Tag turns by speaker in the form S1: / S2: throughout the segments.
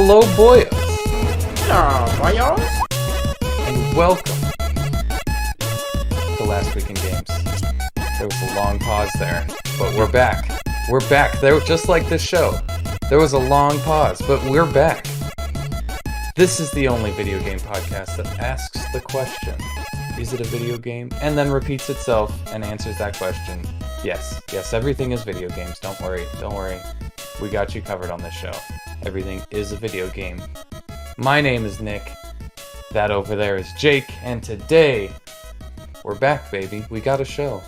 S1: Hello, boyos,
S2: Oh, boyos.
S1: and welcome to Last Week in Games. There was a long pause there, but we're back. We're back. There, just like this show. There was a long pause, but we're back. This is the only video game podcast that asks the question, is it a video game? And then repeats itself and answers that question. Yes, everything is video games. Don't worry. We got you covered on this show. Everything is a video game. My name is Nick. That over there is Jake. And today, we're back, baby. We got a show.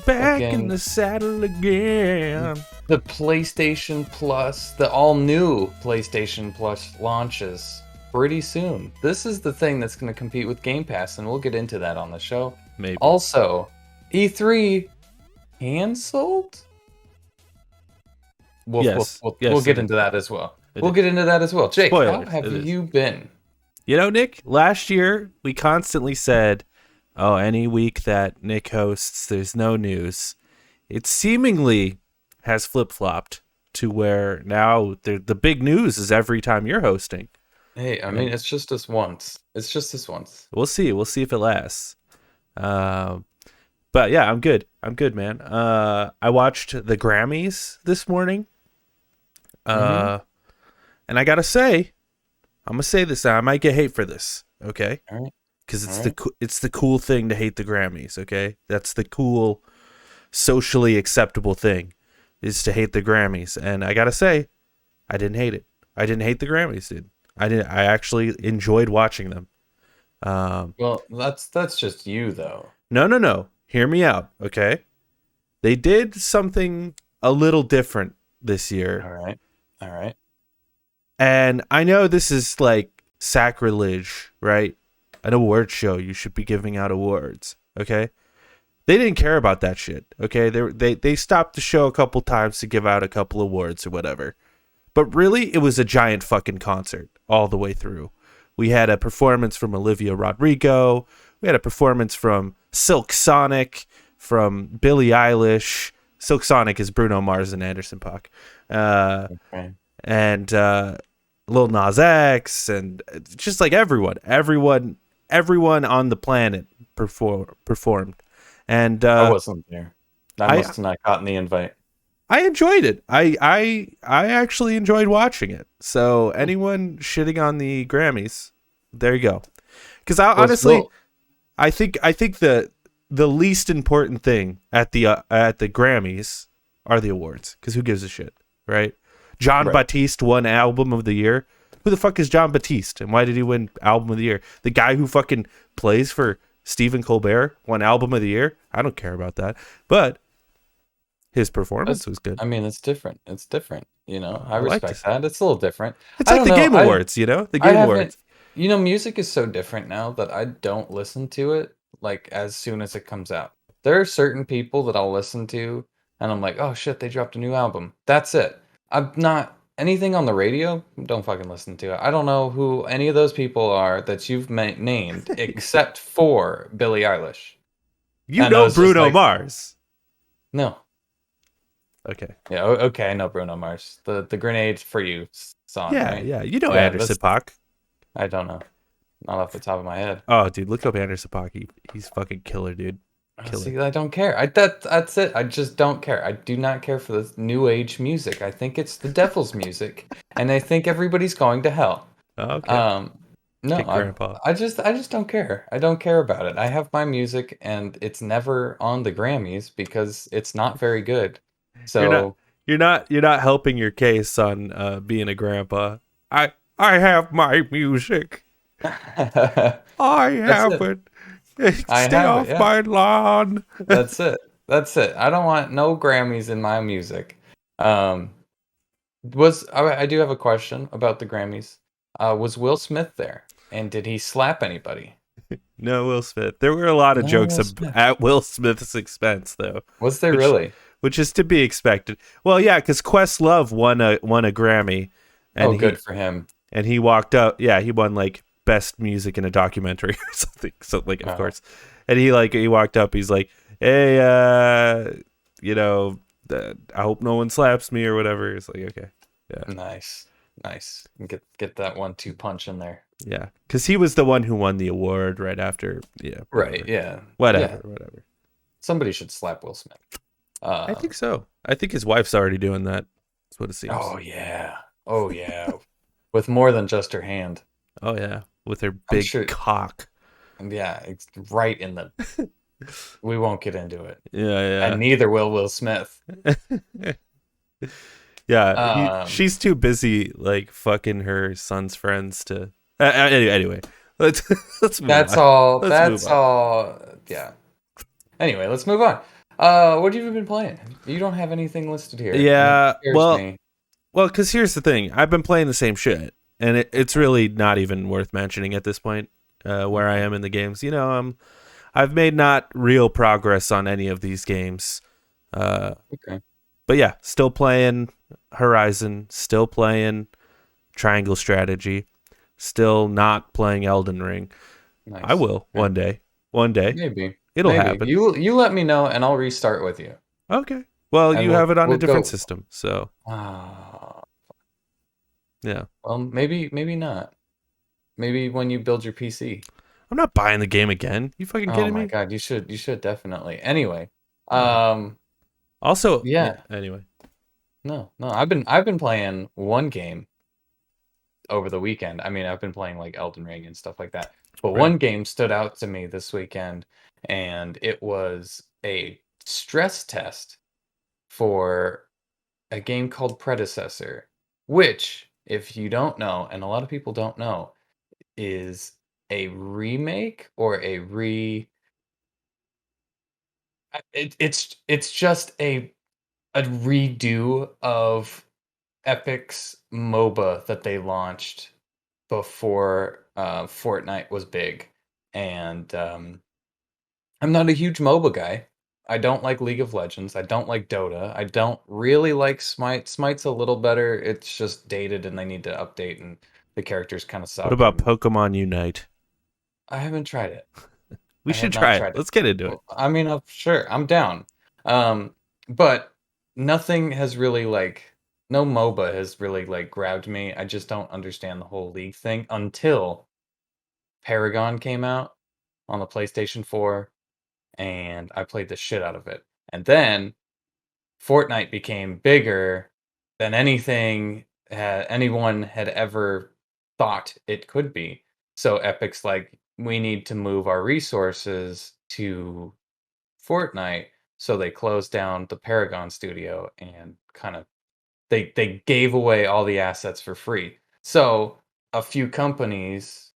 S2: Back in the saddle again.
S1: The PlayStation Plus, the all-new PlayStation Plus launches pretty soon. This is the thing that's going to compete with Game Pass, and we'll get into that on the show.
S2: Maybe.
S1: Also, E3 canceled? We'll get into that as well. Jake,
S2: Spoilers,
S1: how have you been?
S2: You know, Nick, last year we constantly said, oh, any week that Nick hosts, there's no news. It seemingly has flip-flopped to where now the big news is every time you're hosting.
S1: Hey, I mean, it's just this once.
S2: We'll see. We'll see if it lasts. But yeah, I'm good, man. I watched the Grammys this morning. And I gotta say, I'm gonna say this now. I might get hate for this, okay?
S1: All right.
S2: Because it's the cool thing to hate the Grammys, okay? That's the cool, socially acceptable thing, is to hate the Grammys. And I gotta say, I didn't hate it. I didn't hate the Grammys, dude. I actually enjoyed watching them.
S1: Well, that's just you, though.
S2: No. Hear me out, okay? They did something a little different this year.
S1: All right.
S2: And I know this is like sacrilege, right? An award show, you should be giving out awards, okay? They didn't care about that shit, okay? They stopped the show a couple times to give out a couple awards or whatever. But really, it was a giant fucking concert all the way through. We had a performance from Olivia Rodrigo. We had a performance from Silk Sonic, from Billie Eilish. Silk Sonic is Bruno Mars and Anderson .Paak.
S1: Okay.
S2: And Lil Nas X, and just like everyone on the planet performed. And
S1: I wasn't there. I must have not gotten the invite.
S2: I enjoyed it. I actually enjoyed watching it. So anyone shitting on the Grammys, there you go. Because I think the least important thing at the Grammys are the awards. Because who gives a shit, right? John Batiste won Album of the Year. Who the fuck is John Batiste? And why did he win Album of the Year? The guy who fucking plays for Stephen Colbert won Album of the Year? I don't care about that. But his performance was good.
S1: I mean, it's different. You know, I respect that. It's a little different.
S2: It's like the Game Awards, you know? The Game Awards.
S1: You know, music is so different now that I don't listen to it like as soon as it comes out. There are certain people that I'll listen to and I'm like, oh shit, they dropped a new album. That's it. I'm not anything on the radio. Don't fucking listen to it. I don't know who any of those people are that you've named except for Billie Eilish.
S2: You know Bruno Mars.
S1: No.
S2: Okay.
S1: Yeah. Okay. I know Bruno Mars. The Grenade for You song.
S2: Yeah.
S1: Right?
S2: Yeah. You know Anderson .Paak.
S1: I don't know. Not off the top of my head.
S2: Oh, dude, look up Anderson .Paak. He's fucking killer, dude. Killer.
S1: See, I don't care. That's it. I just don't care. I do not care for this new age music. I think it's the devil's music, and I think everybody's going to hell.
S2: Okay.
S1: No, I just don't care. I don't care about it. I have my music, and it's never on the Grammys because it's not very good. So
S2: you're not helping your case on being a grandpa. I have my music. I have it. Stay off my lawn.
S1: That's it. I don't want no Grammys in my music. I do have a question about the Grammys. Was Will Smith there? And did he slap anybody?
S2: No, Will Smith. There were a lot of jokes at Will Smith's expense, though.
S1: Was there really?
S2: Which is to be expected. Well, yeah, because Questlove won a Grammy. And
S1: good for him.
S2: And he walked up. Yeah, he won like best music in a documentary or something. So like, of course. And he walked up. He's like, hey, I hope no one slaps me or whatever. It's like, okay. Yeah.
S1: Nice. Nice. Get that 1-2 punch in there.
S2: Yeah, because he was the one who won the award right after. Yeah,
S1: Right.
S2: whatever,
S1: Yeah.
S2: whatever,
S1: Yeah.
S2: whatever.
S1: Somebody should slap Will Smith.
S2: I think
S1: Um.
S2: so. I think his wife's already doing that. That's what it seems.
S1: Oh yeah. Oh yeah. With more than just her hand.
S2: Oh yeah, with her
S1: I'm
S2: big
S1: sure.
S2: cock.
S1: Yeah. It's right in the. We won't get into it, and
S2: Yeah,
S1: neither will Will Smith.
S2: yeah. Yeah,
S1: Um.
S2: she's too busy like fucking her son's friends to. Anyway, let's let's move
S1: That's
S2: on.
S1: all.
S2: Let's move
S1: That's
S2: on.
S1: all. Yeah. Anyway, let's move on. What have you been playing? You don't have anything listed here, and it
S2: Yeah,
S1: scares me.
S2: well, because here's the thing: I've been playing the same shit, and it's really not even worth mentioning at this point. Where I
S1: Okay.
S2: am in the games, I've made not real progress on any of these games. Uh,
S1: Okay.
S2: but yeah, still playing Horizon, still playing Triangle Strategy, still not playing Elden Ring. I
S1: Nice.
S2: will
S1: Okay.
S2: one day. One day.
S1: Maybe.
S2: It'll
S1: Maybe.
S2: happen.
S1: You let me know, and I'll restart with you,
S2: Okay. Well,
S1: and
S2: you
S1: we'll
S2: have it on a
S1: we'll
S2: different
S1: go.
S2: system, so
S1: Ah.
S2: yeah.
S1: Well, maybe not. Maybe when you build your PC.
S2: I'm not buying the game again. You fucking
S1: Oh
S2: kidding
S1: my
S2: me?
S1: God, you should definitely. Anyway,
S2: Yeah.
S1: um,
S2: Also, yeah,
S1: yeah,
S2: anyway.
S1: no, I've been playing one game over the weekend. I mean, I've been playing like Elden Ring and stuff like that. But
S2: Right.
S1: one game stood out to me this weekend, and it was a stress test for a game called Predecessor, which, if you don't know, and a lot of people don't know, is a remake or a re. It's just a redo of Epic's MOBA that they launched before Fortnite was big, and I'm not a huge MOBA guy. I don't like League of Legends. I don't like Dota. I don't really like Smite. Smite's a little better. It's just dated, and they need to update, and the characters kind of
S2: What
S1: suck.
S2: about
S1: And
S2: Pokemon Unite?
S1: I haven't tried it.
S2: We
S1: I
S2: should
S1: have not
S2: try it.
S1: tried it.
S2: Let's get into it.
S1: Well, I mean, sure, I'm down. But nothing has really like no MOBA has really like grabbed me. I just don't understand the whole League thing until Paragon came out on the PlayStation 4, and I played the shit out of it. And then Fortnite became bigger than anyone had ever thought it could be. So Epic's like, we need to move our resources to Fortnite. So they closed down the Paragon studio and kind of they gave away all the assets for free. So a few companies,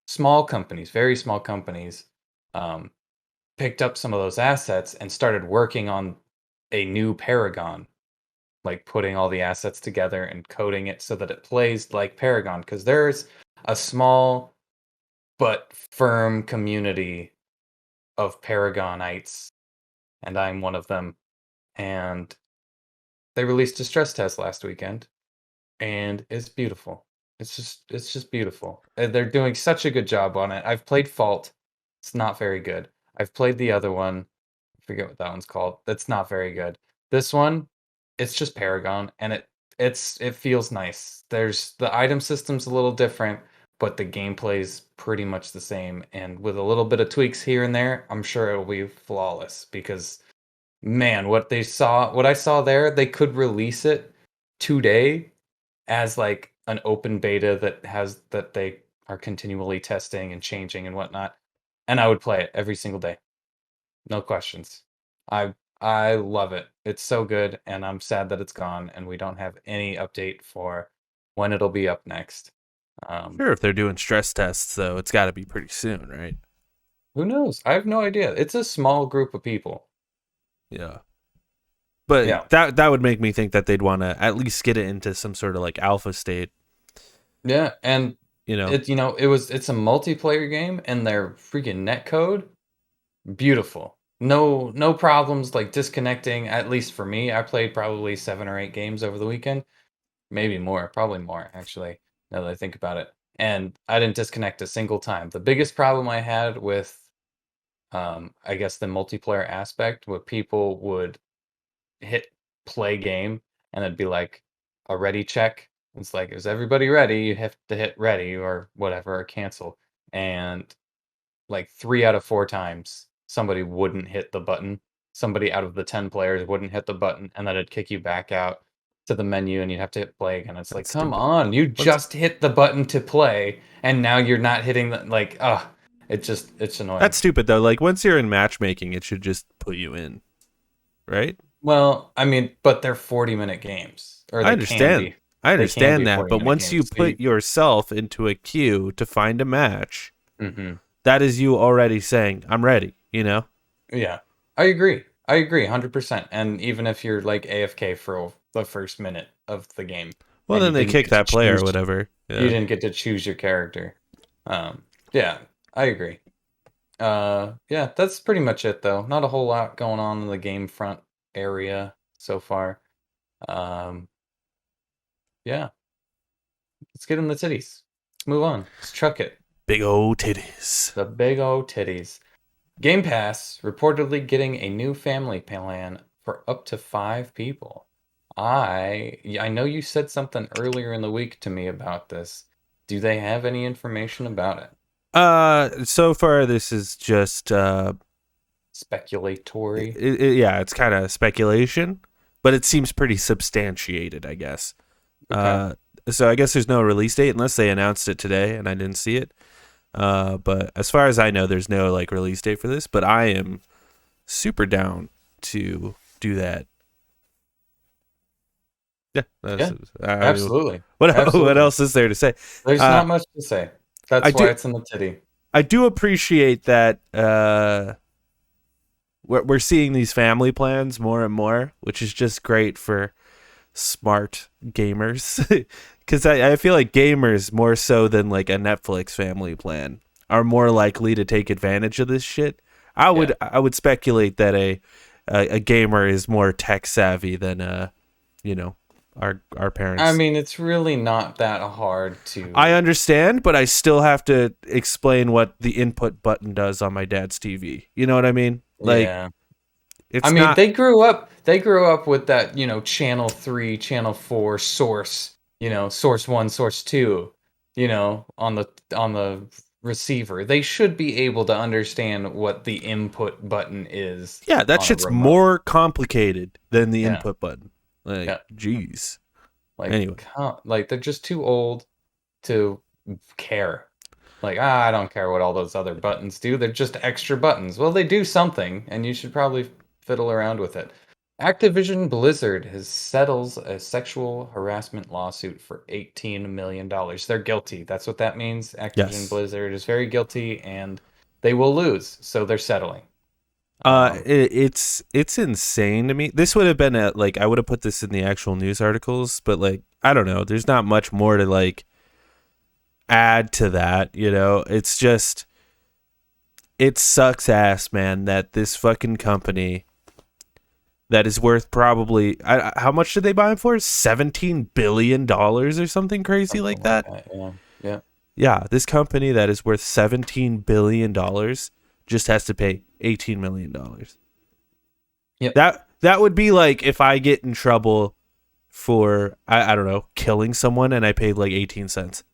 S1: small companies, very small companies, um, picked up some of those assets and started working on a new Paragon, like putting all the assets together and coding it so that it plays like Paragon. Because there's a small but firm community of Paragonites, and I'm one of them. And they released a stress test last weekend, and it's beautiful. It's just beautiful. They're doing such a good job on it. I've played Fault. It's not very good. I've played the other one. I forget what that one's called. That's not very good. This one, it's just Paragon, and it feels nice. There's the item system's a little different, but the gameplay's pretty much the same. And with a little bit of tweaks here and there, I'm sure it'll be flawless because man, what I saw there, they could release it today as like an open beta that they are continually testing and changing and whatnot, and I would play it every single day, no questions. I love it. It's so good, and I'm sad that it's gone, and we don't have any update for when it'll be up next.
S2: Sure, if they're doing stress tests, though, it's got to be pretty soon, right?
S1: Who knows? I have no idea. It's a small group of people.
S2: Yeah. But
S1: Yeah.
S2: that would make me think that they'd want to at least get it into some sort of like alpha state,
S1: Yeah, and
S2: you know?
S1: it's a multiplayer game, and their freaking net code beautiful. No problems like disconnecting, at least for me. I played probably 7 or 8 games over the weekend, maybe more, probably more actually, now that I think about it. And I didn't disconnect a single time. The biggest problem I had with I guess the multiplayer aspect where people would hit play game and it'd be like a ready check It's like, is everybody ready? You have to hit ready or whatever or cancel. And like 3 out of 4 times, somebody wouldn't hit the button. Somebody out of the 10 players wouldn't hit the button, and then it'd kick you back out to the menu, and you'd have to hit play again. It's like,
S2: That's
S1: come
S2: stupid.
S1: on, you
S2: Once
S1: just hit the button to play, and now you're not hitting the like. It's annoying.
S2: That's stupid though. Like once you're in matchmaking, it should just put you in, right?
S1: Well, I mean, but they're 40-minute games, or
S2: I
S1: they can
S2: understand.
S1: be.
S2: I
S1: They can
S2: understand
S1: be
S2: that, but
S1: 40-minute
S2: once you
S1: games.
S2: put yourself into a queue to find a match,
S1: Mhm.
S2: that is you already saying, "I'm ready," you know?
S1: Yeah, I agree. I agree 100%. And even if you're like AFK for the first minute of the game
S2: Well,
S1: and
S2: then they kick that player or whatever.
S1: you
S2: Yeah.
S1: didn't get to choose your character. Yeah, I agree. Yeah, that's pretty much it though. Not a whole lot going on in the game front area so far. Um, yeah, let's get in the titties. Let's move on. Let's truck it.
S2: Big old titties.
S1: The big old titties. Game Pass reportedly getting a new family plan for up to 5 people. I know you said something earlier in the week to me about this. Do they have any information about it?
S2: So far this is just
S1: Speculatory.
S2: yeah, it's kind of speculation, but it seems pretty substantiated, I guess.
S1: Okay.
S2: So I guess there's no release date unless they announced it today and I didn't see it. But as far as I know, there's no like release date for this. But I am super down to do that. Yeah,
S1: Yeah, absolutely.
S2: What
S1: Absolutely.
S2: else is there to say?
S1: There's not much to say.
S2: I
S1: That's why
S2: do
S1: it's in the titty.
S2: I do appreciate that we're seeing these family plans more and more, which is just great for smart gamers. Because I feel like gamers, more so than like a Netflix family plan, are more likely to take advantage of this shit. I would speculate that a gamer is more tech savvy than you know, our parents.
S1: I mean, it's really not that hard to.
S2: I understand, but I still have to explain what the input button does on my dad's TV. You know what I mean? Like,
S1: Yeah.
S2: it's
S1: I mean,
S2: not.
S1: they grew up with that, channel 3, channel 4 source, source 1, source 2, on the receiver. They should be able to understand what the input button is
S2: Yeah, that
S1: on a
S2: shit's
S1: remote.
S2: more complicated than the
S1: Yeah.
S2: input button. Like,
S1: Yeah.
S2: jeez.
S1: Like,
S2: Anyway.
S1: like they're just too old to care. Like, I don't care what all those other buttons do. They're just extra buttons. Well, they do something, and you should probably fiddle around with it. Activision Blizzard has settles a sexual harassment lawsuit for $18 million. They're guilty. That's what that means. Activision
S2: Yes.
S1: Blizzard is very guilty, and they will lose, so they're settling.
S2: It's insane to me. This would have been I would have put this in the actual news articles, but like I don't know. There's not much more to like add to that. It's just it sucks ass, man. That this fucking company that is worth probably how much did they buy him for? $17 billion or something crazy like that.
S1: Yeah.
S2: Yeah, this company that is worth $17 billion just has to pay $18 million.
S1: Yep.
S2: That would be like if I get in trouble for I don't know, killing someone and I paid like 18 cents.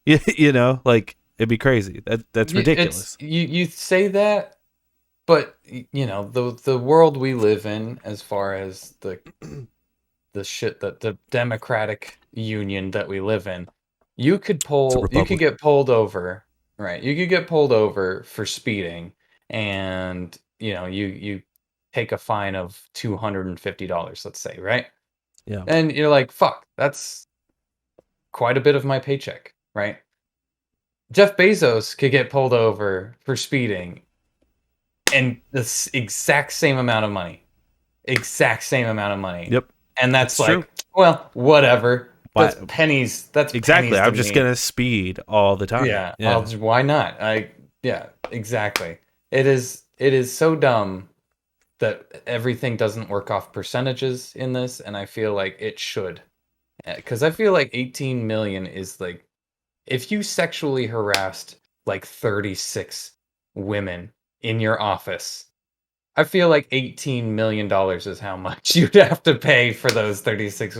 S2: Like it'd be crazy. That's ridiculous.
S1: You say that, but the world we live in, as far as the shit that the democratic union that we live in, you could get pulled over, right? You could get pulled over for speeding, and you take a fine of $250, let's say, right?
S2: Yeah.
S1: And you're like, fuck, that's quite a bit of my paycheck, right? Jeff Bezos could get pulled over for speeding and the exact same amount of money. Exact same amount of money.
S2: Yep.
S1: And that's like,
S2: true.
S1: well, whatever. That's
S2: But
S1: pennies. That's
S2: exactly.
S1: pennies to
S2: I'm just
S1: me.
S2: gonna speed all the time.
S1: Yeah. Why not? Yeah, exactly. It is so dumb that everything doesn't work off percentages in this, and I feel like it should. Because I feel like 18 million is like, if you sexually harassed like 36 women in your office, I feel like $18 million is how much you'd have to pay for those 36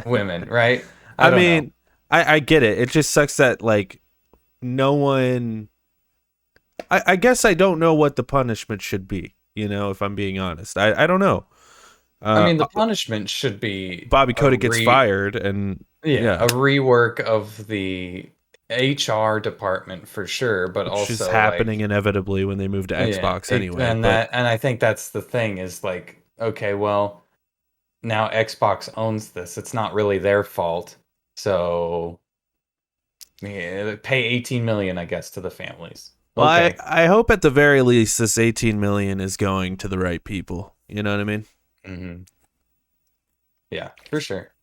S1: women, right?
S2: I
S1: don't know.
S2: mean, I get it. It just sucks that like no one. I guess I don't know what the punishment should be. You know, if I'm being honest, I don't know.
S1: I
S2: Uh,
S1: mean, the punishment should be
S2: Bobby
S1: a
S2: Kotick gets fired, and
S1: a
S2: yeah,
S1: rework of the HR department for sure, but
S2: which is
S1: also like
S2: happening inevitably when they move to
S1: yeah,
S2: Xbox anyway.
S1: and
S2: But
S1: I think that's the thing is like okay, well, now Xbox owns this. It's not really their fault. So yeah, pay 18 million, I guess, to the families.
S2: well, I
S1: Okay.
S2: I hope at the very least this 18 million is going to the right people. You know what I mean?
S1: Hmm. Yeah, for sure.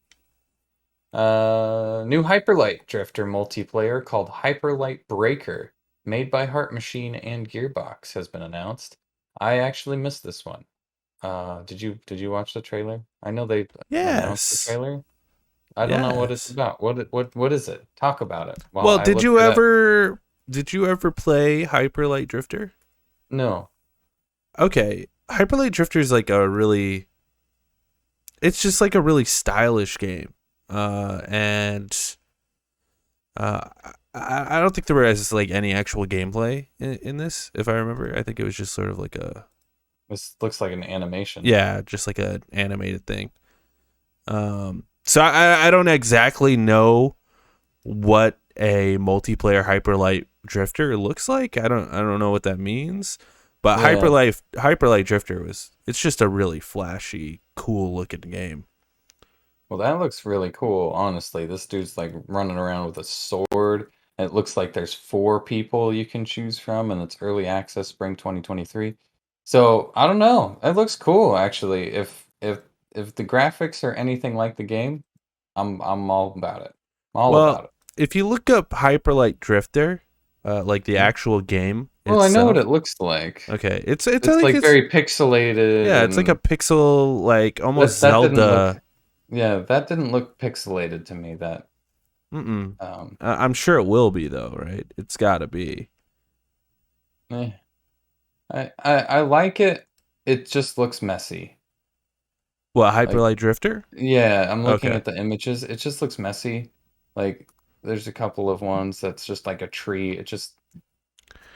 S1: New Hyperlight Drifter multiplayer called Hyperlight Breaker, made by Heart Machine and Gearbox, has been announced. I actually missed this one. Did you watch the trailer? I know they announced the
S2: Yes.
S1: trailer. I don't know what it's
S2: Yes.
S1: about. What is it? Talk about it while
S2: Well,
S1: I look it up.
S2: did you ever play Hyperlight Drifter?
S1: No.
S2: Okay. Hyperlight Drifter is like a really it's just like a really stylish game. And I don't think there was like any actual gameplay in this, if I remember. I think it was just sort of like a
S1: This looks like an animation.
S2: yeah, just like an animated thing. So I don't exactly know what a multiplayer Hyperlight Drifter looks like. I don't know what that means. But
S1: Yeah.
S2: Hyperlight Drifter it's just a really flashy, cool looking game.
S1: Well, that looks really cool, honestly. This dude's like running around with a sword. It looks like there's four people you can choose from, and it's early access spring 2023. So I don't know. It looks cool, actually. If the graphics are anything like the game, I'm all about it. All
S2: Well,
S1: about it.
S2: if you look up Hyperlight Drifter, like the
S1: Mhm.
S2: actual game
S1: Well, I know what
S2: itself,
S1: it looks like.
S2: okay, it's I
S1: It's
S2: think
S1: like
S2: it's
S1: very pixelated,
S2: yeah, it's like a
S1: and
S2: pixel like almost
S1: that didn't look.
S2: Zelda.
S1: Yeah, that didn't look pixelated to me. That
S2: Mm-mm.
S1: um,
S2: I'm sure it will be though, right? It's got to be.
S1: eh. I like it. It just looks messy.
S2: What
S1: Like,
S2: Hyperlight Drifter?
S1: yeah, I'm looking
S2: Okay.
S1: at the images. It just looks messy. Like, there's a couple of ones that's just like a tree. It just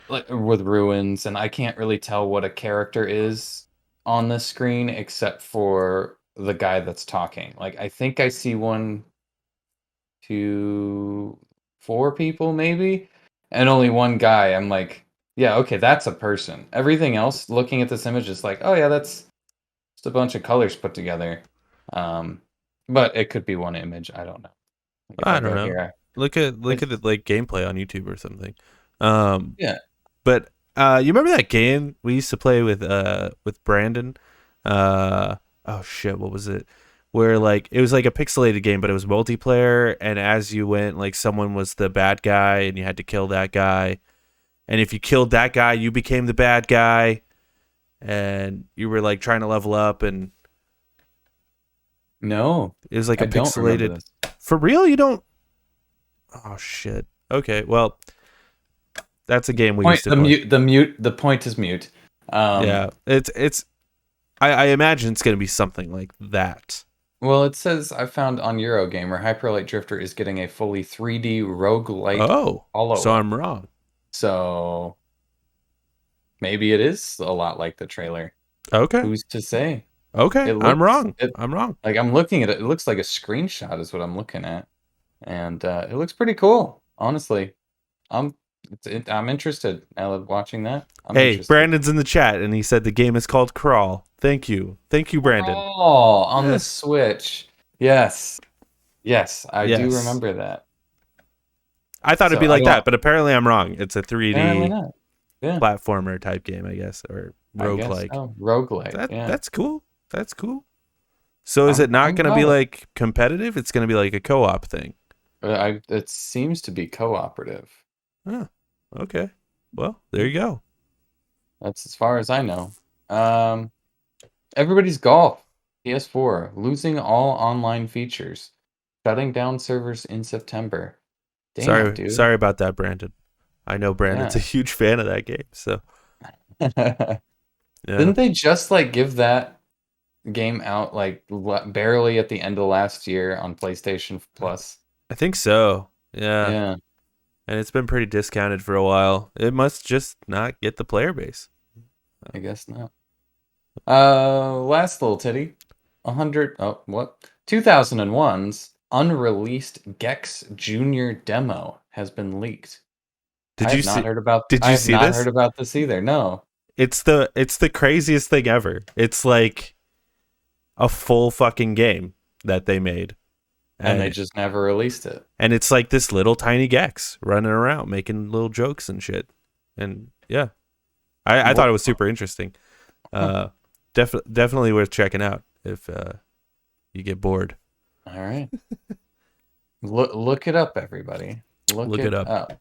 S1: like with ruins, and I can't really tell what a character is on the screen except for the guy that's talking. Like, I think I see one, two, four people maybe, and only one guy. I'm like, yeah, okay, that's a person. Everything else, looking at this image, is like, oh yeah, that's just a bunch of colors put together. Um, but it could be one image. I don't know. Like if I
S2: I don't
S1: go
S2: know.
S1: here,
S2: Look at
S1: it's
S2: it like gameplay on YouTube or something. Um,
S1: yeah.
S2: but you remember that game we used to play with Brandon? Oh shit, what was it? Where like it was like a pixelated game, but it was multiplayer, and as you went, like someone was the bad guy, and you had to kill that guy, and if you killed that guy, you became the bad guy, and you were like trying to level up, and
S1: No,
S2: it was like a
S1: I don't remember
S2: pixelated.
S1: this.
S2: For real, you don't? Oh shit. Okay, well, that's a game we
S1: Point
S2: used to play.
S1: the point is mute.
S2: Yeah, it's. I imagine it's gonna be something like that.
S1: Well, it says I found on Eurogamer Hyperlight Drifter is getting a fully 3D roguelite
S2: Oh, so
S1: follow-up.
S2: I'm wrong.
S1: So maybe it is a lot like the trailer.
S2: Okay,
S1: Who's to say?
S2: okay,
S1: It
S2: I'm
S1: looks
S2: wrong.
S1: it
S2: I'm wrong.
S1: like I'm looking at it. It looks like a screenshot is what I'm looking at, and it looks pretty cool. Honestly, I'm I'm interested now that watching that. I'm
S2: Hey,
S1: interested.
S2: Brandon's in the chat, and he said the game is called Crawl. Thank you, Brandon.
S1: Oh, on the
S2: Eh,
S1: Switch. Yes. Yes, I do
S2: yes,
S1: remember that.
S2: I thought it'd
S1: So
S2: be
S1: I
S2: like that,
S1: don't
S2: but apparently I'm wrong. It's a
S1: apparently
S2: 3D
S1: not. Yeah,
S2: platformer type game, I guess, or
S1: I guess
S2: roguelike.
S1: so. Roguelite. Yeah.
S2: That's cool. That's cool. So is it not
S1: I'm
S2: going to be
S1: about it.
S2: like competitive? It's going to be like a co-op thing.
S1: I it seems to be cooperative.
S2: Oh, okay. Well, there you go.
S1: That's as far as I know. Um, Everybody's Golf, PS4, losing all online features, shutting down servers in September. Damn, dude.
S2: Sorry about that, Brandon. I know Brandon's a
S1: Yeah.
S2: huge fan of that game, so yeah.
S1: Didn't they just like give that game out like barely at the end of last year on PlayStation Plus?
S2: I think so. Yeah.
S1: Yeah,
S2: And it's been pretty discounted for a while. It must just not get the player base.
S1: I guess not. Last little titty. 100, oh, what? 2001's unreleased Gex Junior demo has been leaked.
S2: Did you see did
S1: I
S2: you
S1: have
S2: see
S1: not heard
S2: this?
S1: about this either. No.
S2: It's the craziest thing ever. It's like a full fucking game that they made.
S1: And they just never released it.
S2: And it's like this little tiny Gex running around making little jokes and shit. And yeah, I thought it was super interesting. Definitely worth checking out if you get bored.
S1: All right. Look it up, everybody. Look it up.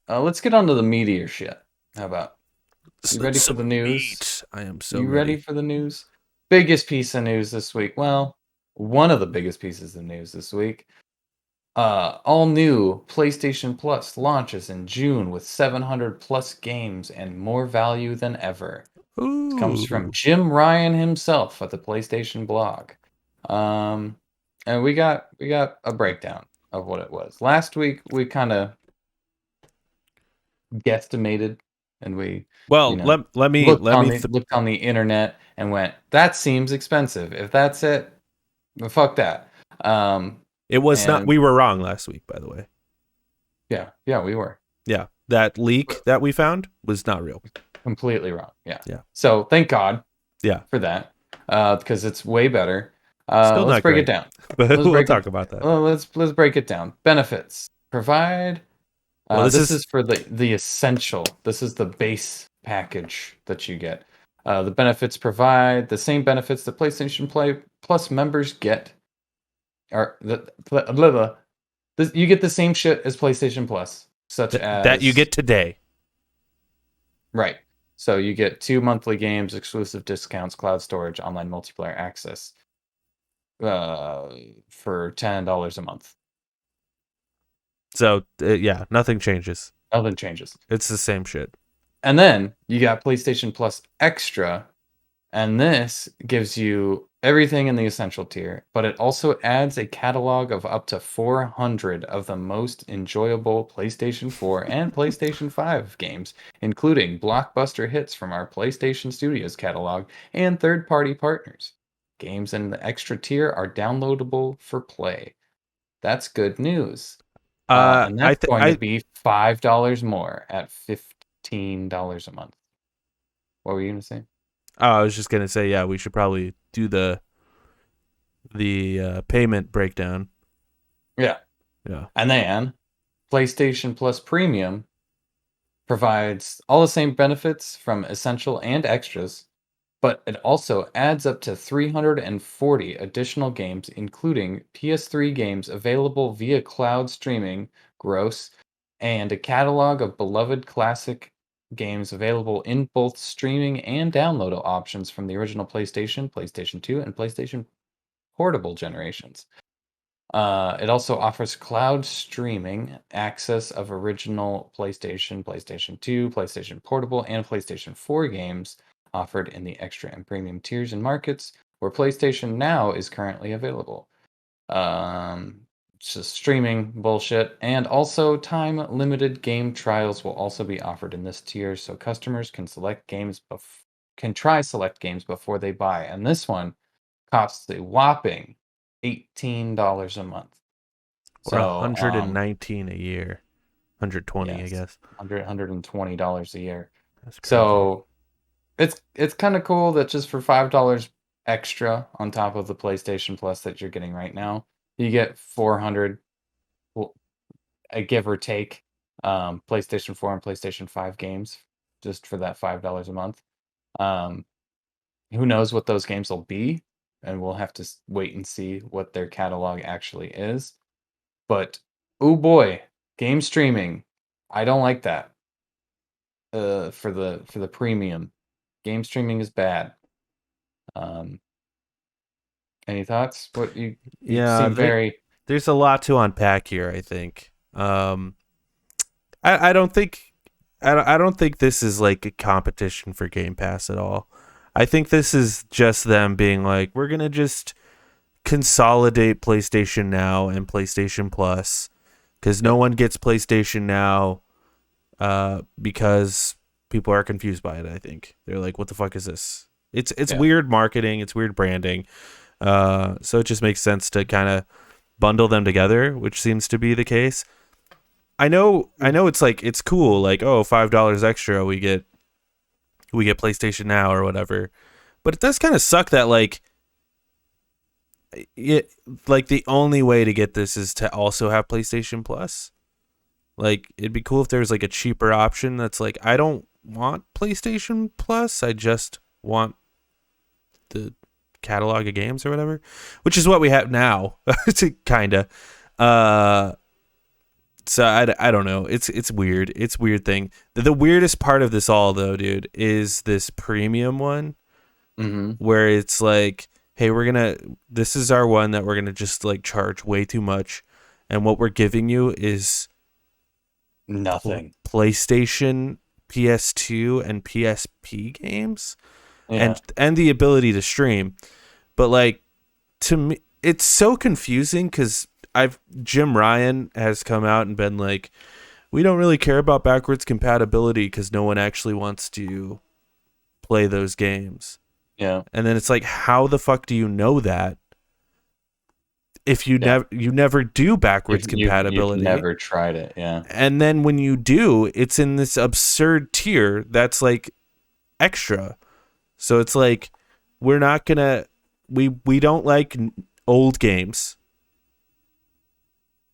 S1: Let's get on to the meteor shit. How about? You ready for the news?
S2: Meat. I am so
S1: You ready for the news? Biggest piece of news this week. Well, one of the biggest pieces of news this week. All new PlayStation Plus launches in June with 700 plus games and more value than ever.
S2: Ooh.
S1: It comes from Jim Ryan himself at the PlayStation blog. And we got a breakdown of what it was. Last week we kind of guesstimated, and we
S2: let me
S1: looked on the internet and went, that seems expensive. If that's it, well, fuck that.
S2: It was not. We were wrong last week, by the way.
S1: Yeah, we were.
S2: Yeah, that leak that we found was not real.
S1: Completely wrong. Yeah.
S2: Yeah.
S1: So thank God.
S2: Yeah.
S1: For that, because it's way better.
S2: Still
S1: let's break it down.
S2: But we'll talk about that.
S1: Let's break it down. Benefits provide. This is for the essential. This is the base package that you get. The benefits provide the same benefits that PlayStation Plus members get. You get the same shit as PlayStation Plus, such as
S2: that you get today.
S1: Right. So you get 2 monthly games, exclusive discounts, cloud storage, online multiplayer access for $10 a month.
S2: So yeah, nothing changes.
S1: Nothing changes.
S2: It's the same shit.
S1: And then you got PlayStation Plus Extra, and this gives you everything in the essential tier, but it also adds a catalog of up to 400 of the most enjoyable PlayStation 4 and PlayStation 5 games, including blockbuster hits from our PlayStation Studios catalog and third-party partners. Games in the extra tier are downloadable for play. That's good news. And that's going to be $5 more at $15 a month. What were you going to say?
S2: Oh, I was just gonna say, yeah, we should probably do the payment breakdown.
S1: Yeah. And then PlayStation Plus Premium provides all the same benefits from essential and extras, but it also adds up to 340 additional games, including PS3 games available via cloud streaming, gross, and a catalog of beloved classic games available in both streaming and download options from the original PlayStation, PlayStation 2, and PlayStation Portable generations. It also offers cloud streaming access of original PlayStation, PlayStation 2, PlayStation Portable, and PlayStation 4 games offered in the extra and premium tiers and markets where PlayStation Now is currently available. It's just streaming bullshit, and also time-limited game trials will also be offered in this tier, so customers can try select games before they buy. And this one costs a whopping $18 a month.
S2: Or 119 a year, 120, yes, I guess.
S1: $120 a year.
S2: That's crazy.
S1: So it's kind of cool that just for $5 extra on top of the PlayStation Plus that you're getting right now, you get 400, a give or take, PlayStation 4 and PlayStation 5 games just for that $5 a month. Who knows what those games will be, and we'll have to wait and see what their catalog actually is. But oh boy, game streaming, I don't like that. For the premium, game streaming is bad. Any thoughts? What you seem very.
S2: There's a lot to unpack here, I think. I don't think this is like a competition for Game Pass at all. I think this is just them being like, we're gonna just consolidate PlayStation Now and PlayStation Plus, because no one gets PlayStation Now because people are confused by it. I think they're like, "What the fuck is this?" It's weird marketing. It's weird branding. So it just makes sense to kind of bundle them together, which seems to be the case. I know. It's like it's cool. Like, oh, $5 extra, we get PlayStation Now or whatever. But it does kind of suck that like the only way to get this is to also have PlayStation Plus. Like, it'd be cool if there was like a cheaper option that's like, I don't want PlayStation Plus, I just want the catalog of games or whatever, which is what we have now. To kind of so I don't know. It's weird. It's a weird thing. The weirdest part of this all, though, dude, is this premium one, where it's like, hey, this is our one that we're gonna just like charge way too much, and what we're giving you is
S1: nothing.
S2: PlayStation, PS2, and PSP games, and the ability to stream. But like, to me, it's so confusing because Jim Ryan has come out and been like, we don't really care about backwards compatibility because no one actually wants to play those games.
S1: Yeah.
S2: And then it's like, how the fuck do you know that if you never do backwards compatibility?
S1: You've never tried it, yeah.
S2: And then when you do, it's in this absurd tier that's like extra. So it's like, we're not gonna we don't like old games,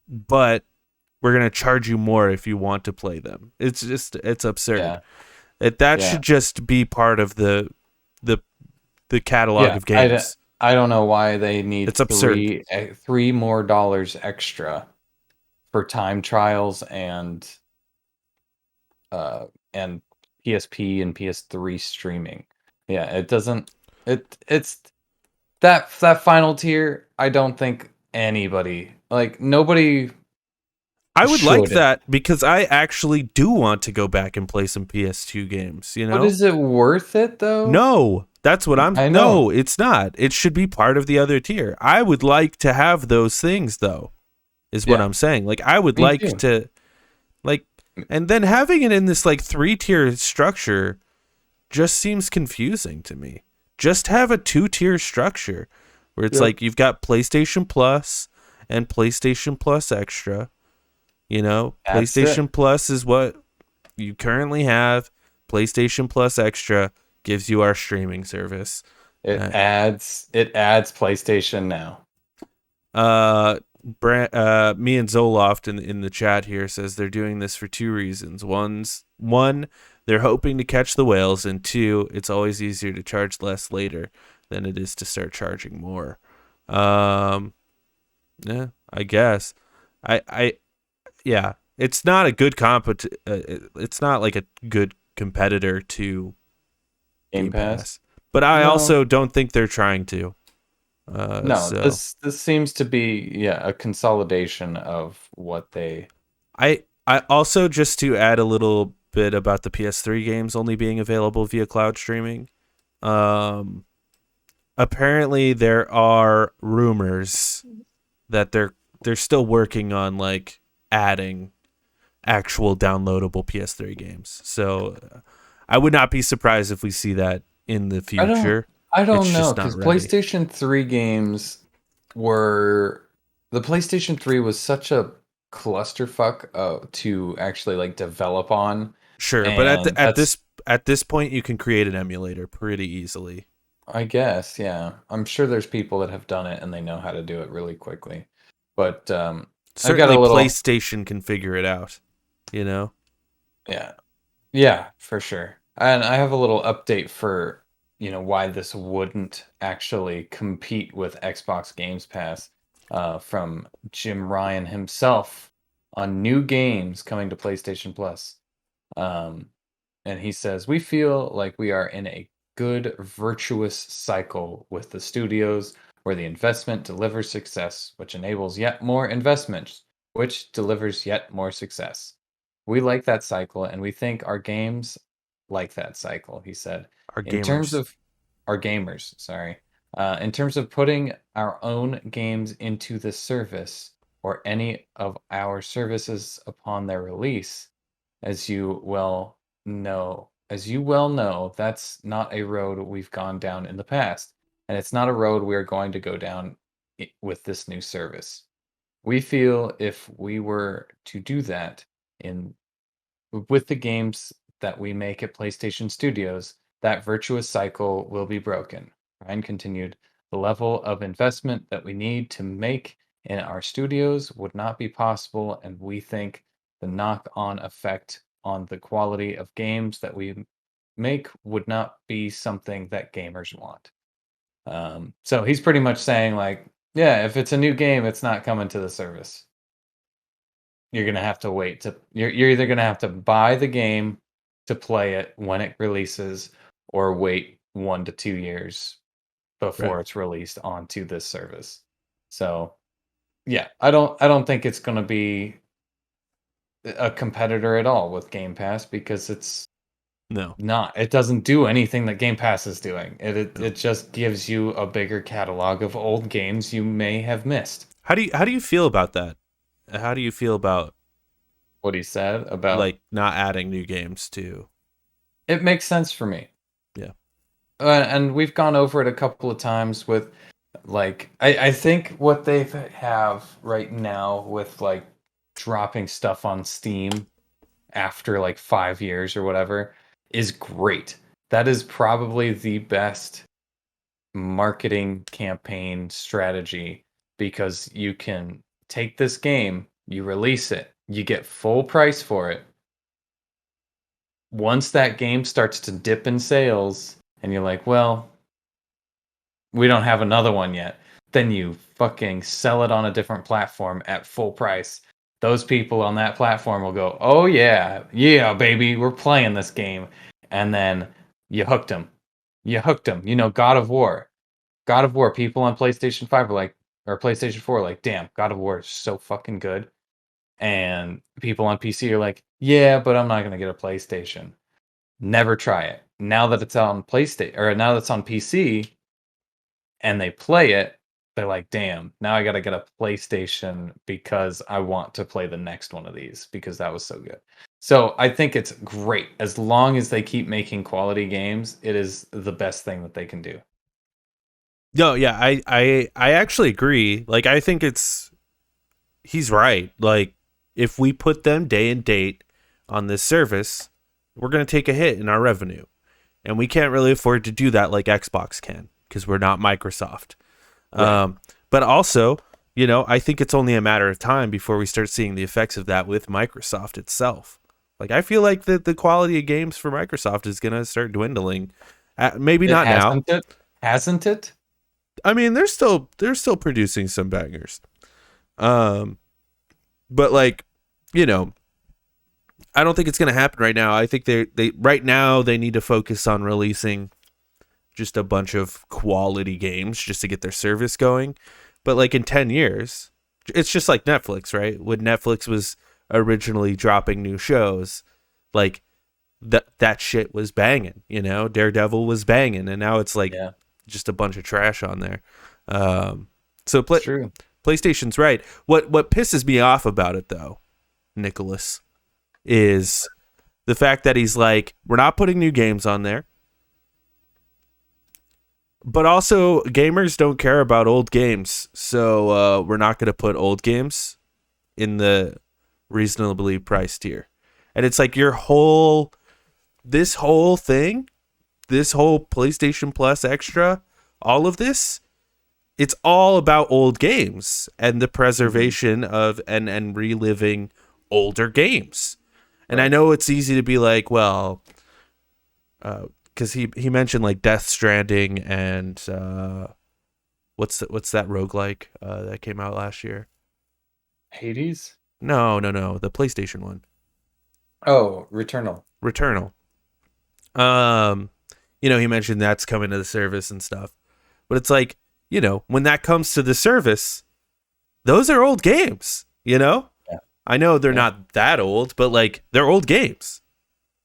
S2: but we're gonna charge you more if you want to play them. It's absurd. That should just be part of the catalog of games.
S1: I don't know why they need
S2: it's absurd.
S1: three more dollars extra for time trials and PSP and PS3 streaming. Yeah, it doesn't. It's that final tier. I don't think anybody, like, nobody.
S2: I would like that because I actually do want to go back and play some PS2 games, you know?
S1: But is it worth it, though?
S2: No, that's what I know. No, it's not. It should be part of the other tier. I would like to have those things, though, is what I'm saying. Like, I would like to, like, and then having it in this, like, 3-tier structure just seems confusing to me. Just have a 2-tier structure where it's like you've got PlayStation Plus and PlayStation Plus Extra. You know, that's PlayStation Plus is what you currently have. PlayStation Plus Extra gives you our streaming service.
S1: It adds PlayStation Now.
S2: Me and Zoloft in the chat here says they're doing this for 2 reasons. One, they're hoping to catch the whales, and 2, it's always easier to charge less later than it is to start charging more. Yeah, I guess. Yeah, it's not a good it's not like a good competitor to
S1: Game Pass.
S2: But I also don't think they're trying to.
S1: This seems to be a consolidation of what they.
S2: I also, just to add a little bit about the PS3 games only being available via cloud streaming. Apparently there are rumors that they're still working on like adding actual downloadable PS3 games. So I would not be surprised if we see that in the future.
S1: I don't know, because PlayStation 3 games the PlayStation 3 was such a clusterfuck to actually like develop on.
S2: Sure, but at this point you can create an emulator pretty easily.
S1: I guess, yeah. I'm sure there's people that have done it and they know how to do it really quickly. But
S2: certainly PlayStation can figure it out, you know?
S1: Yeah, for sure. And I have a little update for, why this wouldn't actually compete with Xbox Games Pass from Jim Ryan himself on new games coming to PlayStation Plus. And he says, we feel like we are in a good virtuous cycle with the studios where the investment delivers success, which enables yet more investment, which delivers yet more success. We like that cycle, and we think our games like that cycle, he said. In terms of our gamers, sorry. In terms of putting our own games into the service or any of our services upon their release, as you well know, that's not a road we've gone down in the past, and it's not a road we are going to go down with this new service. We feel if we were to do that in with the games that we make at PlayStation Studios, that virtuous cycle will be broken. Ryan continued, the level of investment that we need to make in our studios would not be possible, and we think the knock on effect on the quality of games that we make would not be something that gamers want. So he's pretty much saying, like, yeah, if it's a new game, it's not coming to the service. You're gonna have to wait to you're either gonna have to buy the game to play it when it releases, or wait 1 to 2 years before
S2: Right.
S1: it's released onto this service. So yeah, I don't think it's gonna be a competitor at all with Game Pass because it's
S2: No.
S1: not. It doesn't do anything that Game Pass is doing.
S2: No.
S1: It just gives you a bigger catalog of old games you may have missed.
S2: How do you feel about that? How do you feel about
S1: What he said about
S2: like not adding new games to?
S1: it makes sense for me.
S2: Yeah.
S1: And we've gone over it a couple of times with like I think what they have right now with like dropping stuff on Steam after like 5 years or whatever is great. That is probably the best marketing campaign strategy because you can take this game, you release it, you get full price for it. Once that game starts to dip in sales and you're like, well, we don't have another one yet, then you fucking sell it on a different platform at full price. Those people on that platform will go, oh yeah, yeah, baby, we're playing this game. And then you hooked them. You hooked them. You know, God of War. God of War, people on PlayStation 5 are like, or PlayStation 4 are like, damn, God of War is so fucking good. And people on PC are like, yeah, but I'm not going to get a PlayStation. Never try it. Now that it's on PlayStation, or now that's on PC, and they play it, they're like, damn, now I got to get a PlayStation because I want to play the next one of these because that was so good. So I think it's great. As long as they keep making quality games, it is the best thing that they can do.
S2: No, yeah, I actually agree. Like I think he's right. Like if we put them day and date on this service, we're going to take a hit in our revenue. And we can't really afford to do that like Xbox can because we're not Microsoft. Right. But also, you know, I think it's only a matter of time before we start seeing the effects of that with Microsoft itself. Like I feel like the quality of games for Microsoft is going to start dwindling. Maybe not now.
S1: Hasn't it?
S2: I mean, they're still producing some bangers. But like, you know, I don't think it's going to happen right now. I think they right now they need to focus on releasing just a bunch of quality games just to get their service going. But like in 10 years, it's just like Netflix, right? When Netflix was originally dropping new shows, like that shit was banging, you know? Daredevil was banging, and now it's like just a bunch of trash on there. So
S1: True.
S2: PlayStation's right. What pisses me off about it though, Nicholas, is the fact that he's like, we're not putting new games on there. But also, gamers don't care about old games, so we're not going to put old games in the reasonably priced tier. And it's like this whole thing, this whole PlayStation Plus Extra, all of this, it's all about old games and the preservation of and reliving older games. And I know it's easy to be like, well, because he mentioned like Death Stranding and what's that roguelike that came out last year?
S1: Hades?
S2: No, the PlayStation one.
S1: Oh, Returnal.
S2: You know, he mentioned that's coming to the service and stuff. But it's like, you know, when that comes to the service, those are old games, you know?
S1: Yeah.
S2: I know they're not that old, but like they're old games.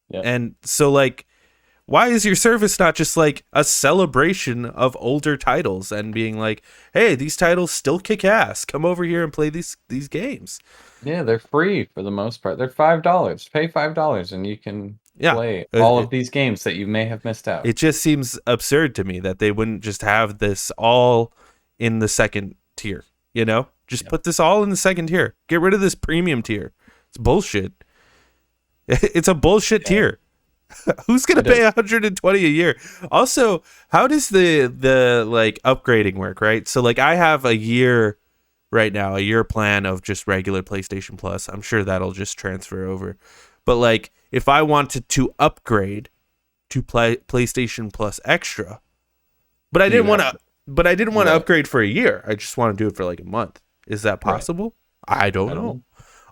S1: Yeah.
S2: And so like Why is your service not just like a celebration of older titles and being like, hey, these titles still kick ass. Come over here and play these games.
S1: Yeah, they're free for the most part. They're $5. Pay $5 and you can
S2: Yeah.
S1: play all
S2: It,
S1: of these games that you may have missed out.
S2: it just seems absurd to me that they wouldn't just have this all in the second tier, you know? Just put this all in the second tier. Get rid of this premium tier. It's bullshit. It's a bullshit tier. Who's gonna pay 120 a year? Also, how does the like upgrading work, right? So like I have a year right now, a year plan of just regular PlayStation Plus. I'm sure that'll just transfer over. But like if I wanted to upgrade to PlayStation Plus Extra, but I didn't want to upgrade for a year. I just want to do it for like a month. Is that possible? Right. I don't know.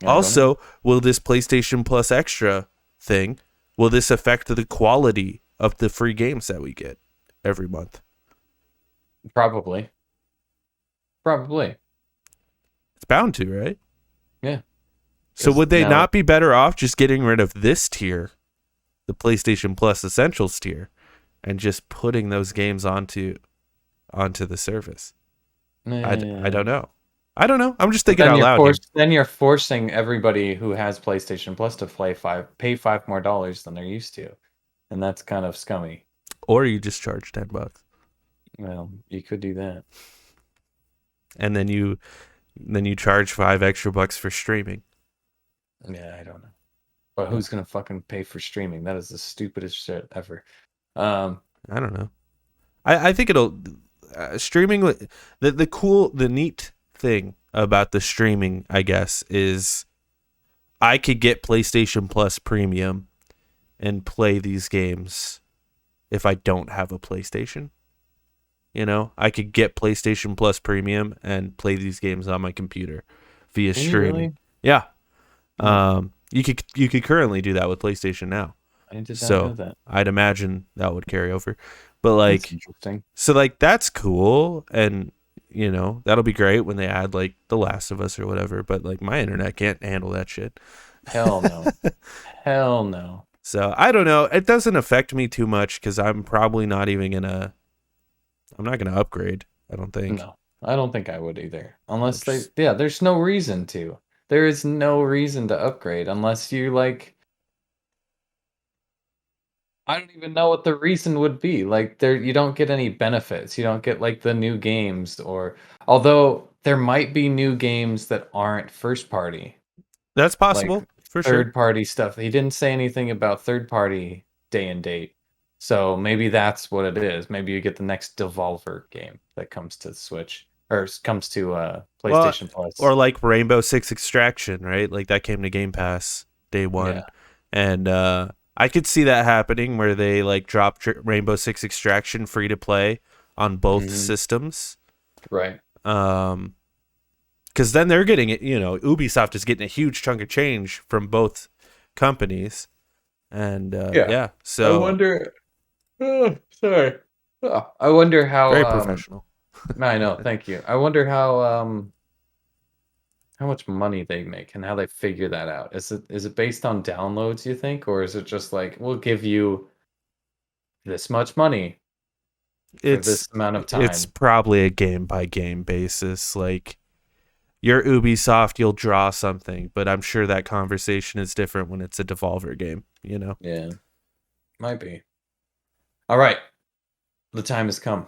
S2: Also, will this PlayStation Plus Extra thing, will this affect the quality of the free games that we get every month?
S1: Probably.
S2: It's bound to, right?
S1: Yeah.
S2: So would they not be better off just getting rid of this tier, the PlayStation Plus Essentials tier, and just putting those games onto the service? I don't know. I'm just thinking out loud.
S1: Then you're forcing everybody who has PlayStation Plus to pay $5 more than they're used to, and that's kind of scummy.
S2: Or you just charge $10.
S1: Well, you could do that,
S2: and then you charge $5 extra for streaming.
S1: Yeah, I don't know, but who's gonna fucking pay for streaming? That is the stupidest shit ever. I
S2: don't know. I think it'll streaming. The neat thing about the streaming, I guess, is I could get PlayStation Plus Premium and play these games if I don't have a PlayStation. You know, I could get PlayStation Plus Premium and play these games on my computer via streaming. Really? Yeah. You could currently do that with PlayStation Now.
S1: I did not know that.
S2: I'd imagine that would carry over. But like, that's interesting. So like that's cool, and you know that'll be great when they add like The Last of Us or whatever. But like my internet can't handle that shit.
S1: Hell no. Hell no.
S2: So I don't know. It doesn't affect me too much because I'm probably not even gonna. I'm not gonna upgrade. I don't think.
S1: No, I don't think I would either. Unless there's no reason to. There is no reason to upgrade unless you like. I don't even know what the reason would be. Like you don't get any benefits. You don't get like the new games although there might be new games that aren't first party.
S2: That's possible, like for sure.
S1: Third party stuff. He didn't say anything about third party day and date. So maybe that's what it is. Maybe you get the next Devolver game that comes to Switch or comes to PlayStation Plus.
S2: Or like Rainbow Six Extraction, right? Like that came to Game Pass day one. Yeah. And I could see that happening where they like drop Rainbow Six Extraction free to play on both systems.
S1: Right.
S2: Because then they're getting it, you know, Ubisoft is getting a huge chunk of change from both companies. And so
S1: I wonder. Oh, sorry. Oh, I wonder how.
S2: Very professional.
S1: I know. Thank you. I wonder how much money they make and how they figure that out. Is it based on downloads, you think, or is it just like we'll give you this much money for this amount of time?
S2: It's probably a game by game basis. Like you're Ubisoft, you'll draw something, but I'm sure that conversation is different when it's a Devolver game. You know?
S1: Yeah, might be. All right, the time has come.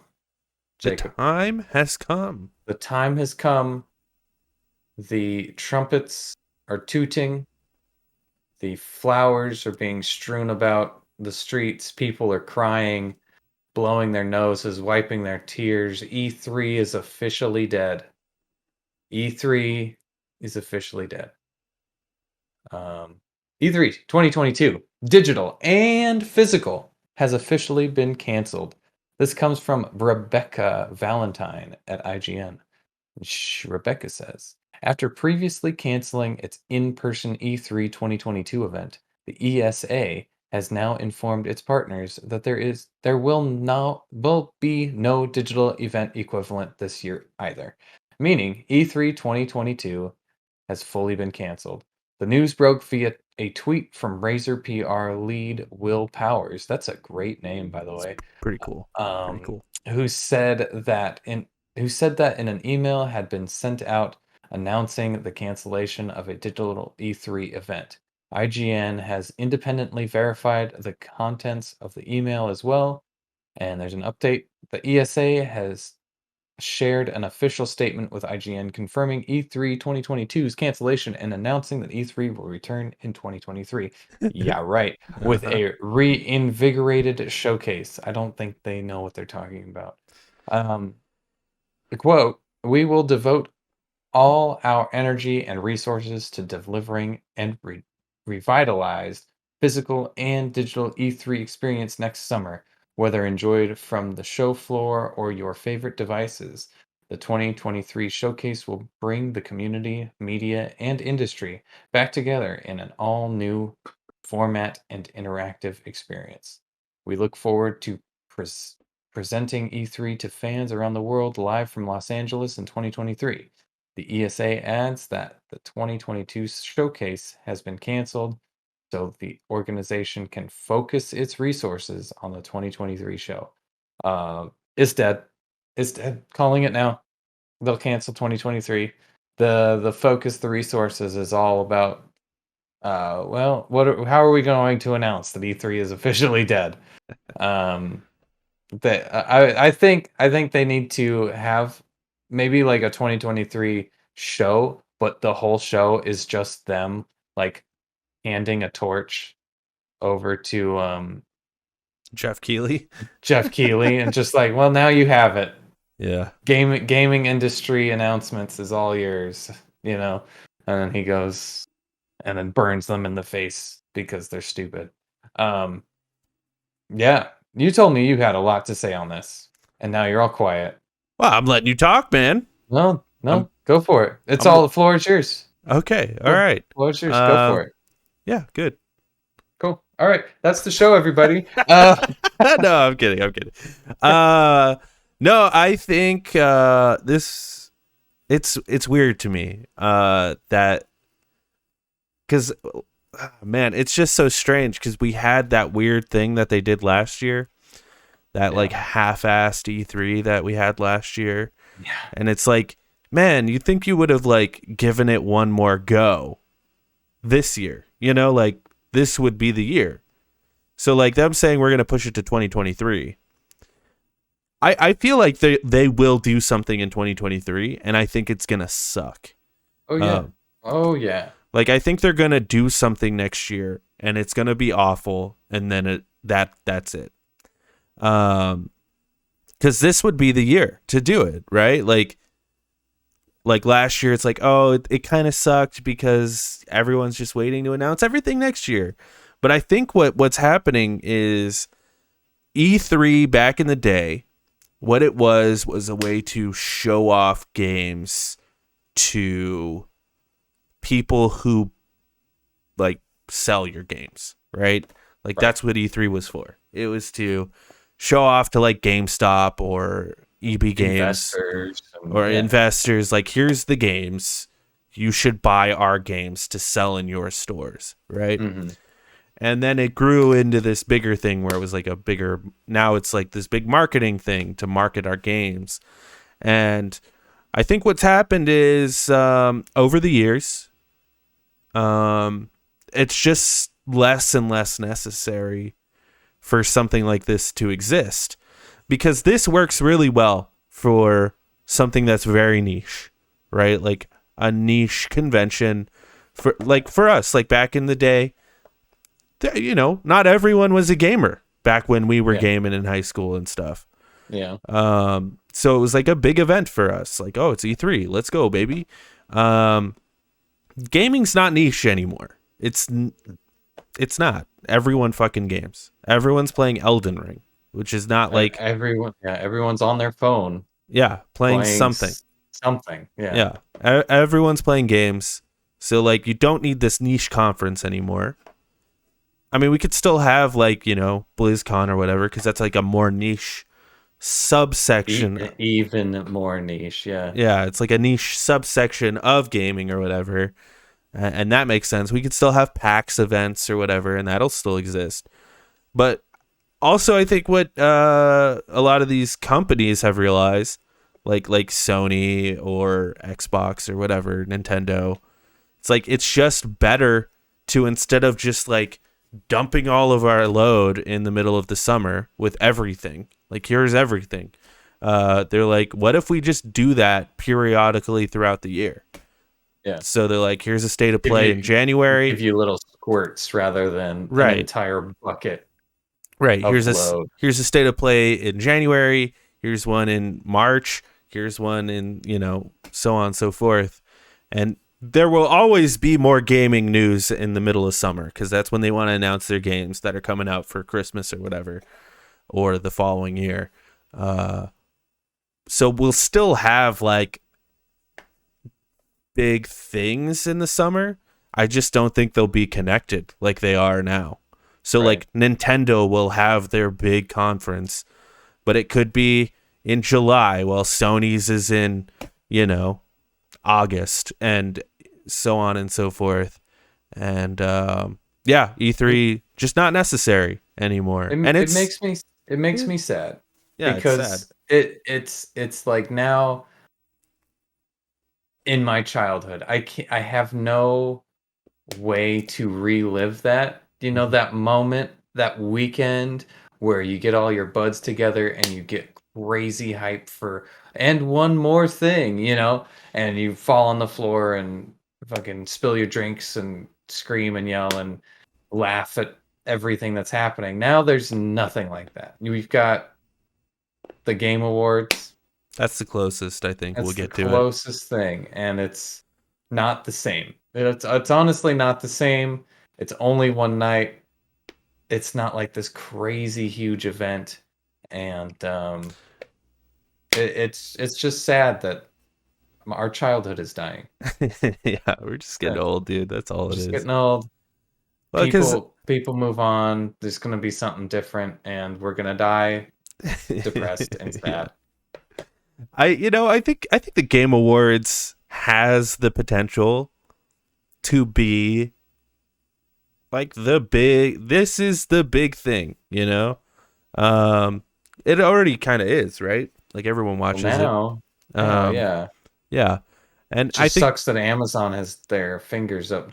S1: Jacob.
S2: The time has come.
S1: The time has come. The trumpets are tooting. The flowers are being strewn about the streets. People are crying, blowing their noses, wiping their tears. E3 is officially dead. E3 is officially dead. E3 2022, digital and physical, has officially been canceled. This comes from Rebecca Valentine at IGN. Rebecca says, after previously canceling its in-person E3 2022 event, the ESA has now informed its partners that there will be no digital event equivalent this year either, meaning E3 2022 has fully been canceled. The news broke via a tweet from Razer PR lead Will Powers. That's a great name, by the
S2: It's
S1: way.
S2: pretty cool. Pretty
S1: Um,
S2: cool.
S1: who said that in an email had been sent out announcing the cancellation of a digital E3 event. IGN has independently verified the contents of the email as well, and there's an update. The ESA has shared an official statement with IGN confirming E3 2022's cancellation and announcing that E3 will return in 2023. Yeah, right. With a reinvigorated showcase. I don't think they know what they're talking about. The quote, "We will devote all our energy and resources to delivering and revitalized physical and digital E3 experience next summer, whether enjoyed from the show floor or your favorite devices. The 2023 showcase will bring the community, media, and industry back together in an all new format and interactive experience. We look forward to pres- presenting E3 to fans around the world live from Los Angeles in 2023. The ESA adds that the 2022 showcase has been canceled so the organization can focus its resources on the 2023 show. It's dead. It's dead. Calling it now. They'll cancel 2023. The focus, the resources is all about well, how are we going to announce that E3 is officially dead? Um I think they need to have maybe like a 2023 show, but the whole show is just them like handing a torch over to
S2: Jeff Keighley.
S1: Jeff Keighley and just like, well, now you have it.
S2: Yeah.
S1: Gaming industry announcements is all yours, you know. And then he goes and then burns them in the face because they're stupid. Um yeah, you told me you had a lot to say on this, and now you're all quiet.
S2: Well, I'm letting you talk, man.
S1: No,
S2: I'm
S1: go for it. It's
S2: I'm
S1: all the floor is yours.
S2: okay. All right.
S1: Floor is yours. Go for it.
S2: Yeah, good.
S1: Cool. All right, that's the show, everybody.
S2: No, I'm kidding. I'm kidding. No, I think this it's weird to me that because man, it's just so strange because we had that weird thing that they did last year, that like half-assed E3 that we had last year, and it's like, man, you think you would have like given it one more go this year, you know, like this would be the year. So like them saying we're going to push it to 2023. I feel like they will do something in 2023, and I think it's going to suck.
S1: Oh yeah. Oh yeah.
S2: Like I think they're going to do something next year and it's going to be awful, and then that's it. Cuz this would be the year to do it, right? Like last year it's like, oh, it kind of sucked because everyone's just waiting to announce everything next year. But I think what's happening is E3 back in the day, what it was a way to show off games to people who like sell your games, right? Like that's what E3 was for. It was to show off to like GameStop or EB Games investors, like, here's the games. You should buy our games to sell in your stores, right? Mm-hmm. And then it grew into this bigger thing where it was like now it's like this big marketing thing to market our games. And I think what's happened is over the years, it's just less and less necessary for something like this to exist, because this works really well for something that's very niche, right? Like a niche convention for us, like back in the day. You know, not everyone was a gamer back when we were gaming in high school and stuff.
S1: Yeah.
S2: So it was like a big event for us. Like, oh, it's E3. Let's go, baby. Gaming's not niche anymore. It's not. Everyone fucking games. Everyone's playing Elden Ring, which is not like
S1: everyone's on their phone.
S2: Yeah, playing something.
S1: Something. Yeah.
S2: Yeah. Everyone's playing games. So like you don't need this niche conference anymore. I mean, we could still have like, you know, BlizzCon or whatever, because that's like a more niche subsection.
S1: Even more niche, yeah.
S2: Yeah, it's like a niche subsection of gaming or whatever. and that makes sense. We could still have PAX events or whatever, and that'll still exist. But also, I think what a lot of these companies have realized, like Sony or Xbox or whatever, Nintendo, it's just better to, instead of just like dumping all of our load in the middle of the summer with everything, like here's everything. They're like, what if we just do that periodically throughout the year?
S1: Yeah.
S2: So they're like, here's a state of play in January.
S1: Give you little squirts rather than
S2: Right.
S1: an entire bucket.
S2: Right.
S1: Of
S2: Here's
S1: load.
S2: Here's a state of play in January. Here's one in March. Here's one in, so on and so forth. And there will always be more gaming news in the middle of summer because that's when they want to announce their games that are coming out for Christmas or whatever, or the following year. So we'll still have like big things in the summer. I just don't think they'll be connected like they are now. So like Nintendo will have their big conference, but it could be in July while Sony's is in, August, and so on and so forth. And E3 just not necessary anymore.
S1: It makes me sad.
S2: Yeah,
S1: because it's like now in my childhood, I have no way to relive that. That moment, that weekend where you get all your buds together and you get crazy hype for and one more thing, and you fall on the floor and fucking spill your drinks and scream and yell and laugh at everything that's happening. Now there's nothing like that. We've got the Game Awards.
S2: That's the closest I think we'll get to it.
S1: That's the closest thing, and it's not the same. It's honestly not the same. It's only one night. It's not like this crazy huge event, and it's just sad that our childhood is dying.
S2: Yeah, we're just getting old, dude. That's all it is.
S1: Just getting old.
S2: Well,
S1: people move on. There's gonna be something different, and we're gonna die depressed and sad.
S2: Yeah. I think the Game Awards has the potential to be like this is the big thing, it already kind of is, right? Like everyone watches it.
S1: Yeah.
S2: And
S1: I think sucks that Amazon has their fingers up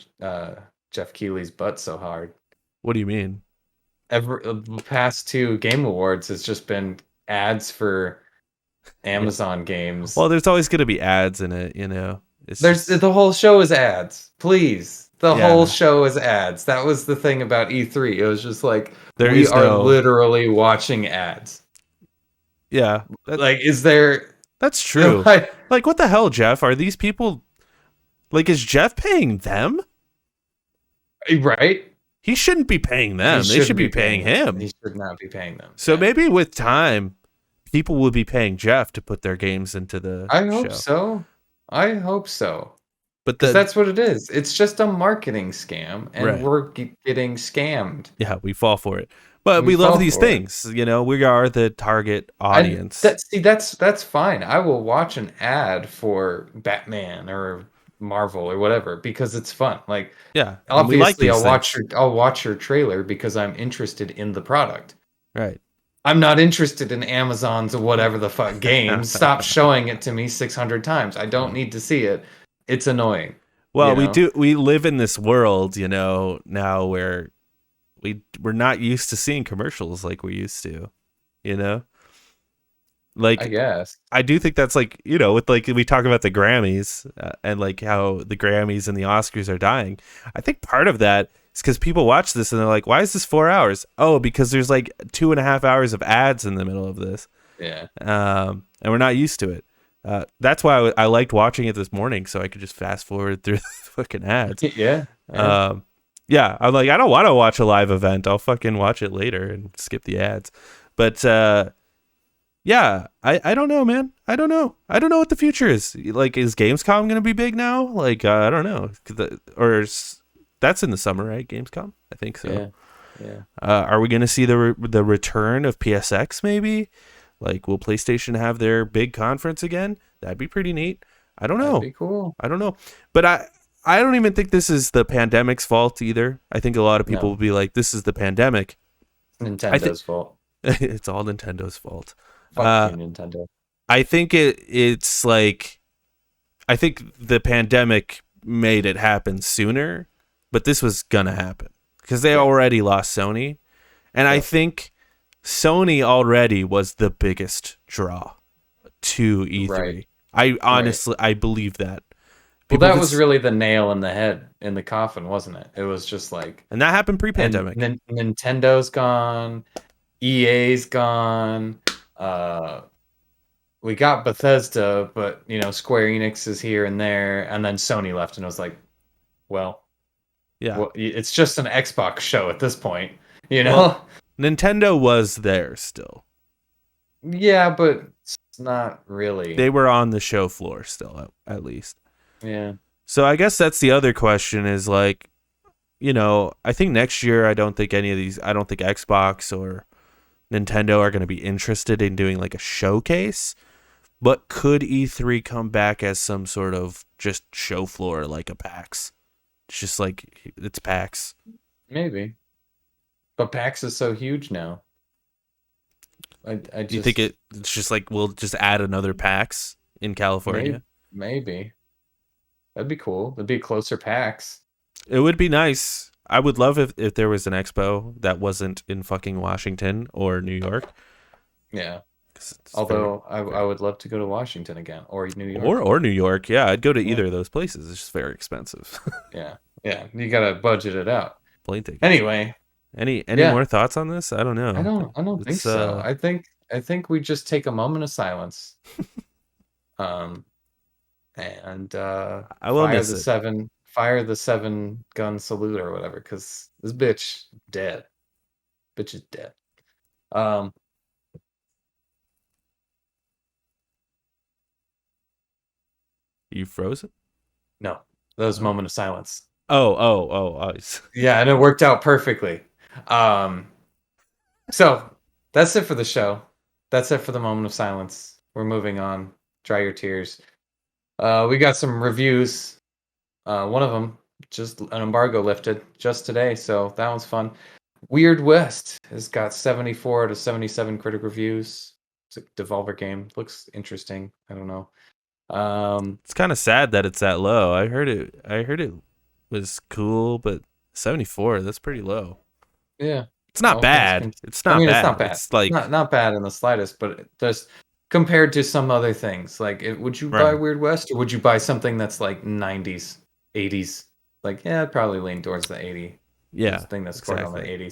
S1: Jeff Keighley's butt so hard.
S2: What do you mean?
S1: The past 2 Game Awards has just been ads for Amazon games.
S2: Well, there's always going to be ads in it,
S1: The whole show is ads. Please. The whole show is ads. That was the thing about E3. It was just like we are literally watching ads.
S2: Yeah.
S1: Is there...
S2: That's true. Like, what the hell, Jeff? Are these people... Like, is Jeff paying them?
S1: Right?
S2: He shouldn't be paying them. They should be paying him.
S1: He should not be paying them.
S2: So maybe with time, people will be paying Jeff to put their games into the show.
S1: I hope so.
S2: But
S1: that's what it is. It's just a marketing scam, and we're getting scammed.
S2: Yeah, we fall for it. But we love these things. We are the target audience.
S1: That's fine. I will watch an ad for Batman or Marvel or whatever because it's fun. Like,
S2: yeah,
S1: obviously I'll watch your trailer because I'm interested in the product.
S2: Right.
S1: I'm not interested in Amazon's whatever the fuck game. Stop showing it to me 600 times. I don't need to see it. It's annoying.
S2: Well, we live in this world, now where we're not used to seeing commercials like we used to, Like,
S1: I guess.
S2: I do think that's like, with like we talk about the Grammys and like how the Grammys and the Oscars are dying. I think part of that is because people watch this and they're like, why is this 4 hours? Oh, because there's like 2.5 hours of ads in the middle of this.
S1: Yeah.
S2: And we're not used to it. That's why I liked watching it this morning, so I could just fast forward through the fucking ads.
S1: Yeah.
S2: Yeah. I'm like, I don't want to watch a live event. I'll fucking watch it later and skip the ads. But yeah, I don't know, man. I don't know what the future is. Like, is Gamescom going to be big now? Like, I don't know. That's in the summer, right? Gamescom? I think so.
S1: Yeah.
S2: Are we going to see the return of PSX maybe? Like, will PlayStation have their big conference again? That'd be pretty neat. I don't know.
S1: That'd be cool.
S2: I don't know. But I don't even think this is the pandemic's fault either. I think a lot of people
S1: No,
S2: will be like, "This is the pandemic." I think
S1: Nintendo's fault.
S2: it's all Nintendo's fault.
S1: Fuck you,
S2: Uh,
S1: Nintendo.
S2: I think it's like I think the pandemic made it happen sooner, but this was gonna happen because they
S1: Yeah.
S2: already lost Sony, and I
S1: Yep.
S2: think Sony already was the biggest draw to
S1: Right.
S2: E3. I
S1: Right.
S2: honestly I believe that
S1: Well,
S2: people
S1: that
S2: could,
S1: was really the nail in the head in the coffin, wasn't it? It was just like,
S2: and that happened
S1: and
S2: pre-pandemic.
S1: Nintendo's gone, EA's gone. Uh, we got Bethesda, but Square Enix is here and there, and then Sony left, and it was like, well,
S2: Yeah.
S1: well, it's just an Xbox show at this point, you
S2: Well,
S1: know?
S2: Nintendo was there still.
S1: Yeah, but it's not really.
S2: They were on the show floor still, at least.
S1: Yeah.
S2: So I guess that's the other question is like, I think next year I don't think Xbox or Nintendo are going to be interested in doing like a showcase, but could E3 come back as some sort of just show floor like a PAX? It's just like it's PAX.
S1: Maybe. But PAX is so huge now. I
S2: Do you think
S1: just
S2: it's just like we'll just add another PAX in
S1: maybe
S2: California?
S1: maybe that'd be cool. It'd be closer PAX.
S2: It would be nice. I would love if there was an expo that wasn't in fucking Washington or New York.
S1: Yeah.
S2: 'Cause it's very,
S1: Although I
S2: very
S1: would love to go to Washington again or New
S2: or
S1: York.
S2: or New York. Yeah, I'd go to
S1: Yeah.
S2: either of those places. It's just very expensive.
S1: Yeah. Yeah. You gotta budget it out.
S2: Plane tickets.
S1: Anyway,
S2: Any
S1: yeah.
S2: more thoughts on this? I don't know.
S1: I don't think
S2: It's
S1: so. I think we just take a moment of silence. Um and
S2: I will miss it.
S1: fire the seven gun salute or whatever, because this bitch dead. Bitch is dead. Um
S2: You frozen?
S1: no. That was a
S2: Oh.
S1: moment of silence.
S2: Oh.
S1: Yeah, and it worked out perfectly. Um so that's it for the show. That's it for the moment of silence. We're moving on. Dry your tears. We got some reviews. One of them, just an embargo lifted just today, so that one's fun. Weird West has got 74 out of 77 critic reviews. It's a Devolver game. Looks interesting. I don't know.
S2: It's kind of sad that it's that low. I heard it was cool, but 74, that's pretty low.
S1: Yeah.
S2: It's not
S1: All things
S2: bad. It's
S1: I
S2: not
S1: mean, it's not
S2: bad.
S1: bad.
S2: It's like
S1: Not bad in the slightest, but just compared to some other things, like would you buy
S2: right.
S1: Weird West or would you buy something that's like 90s, 80s? Like, yeah, I'd probably lean towards the 80. This
S2: Yeah,
S1: thing that's scored on the
S2: exactly.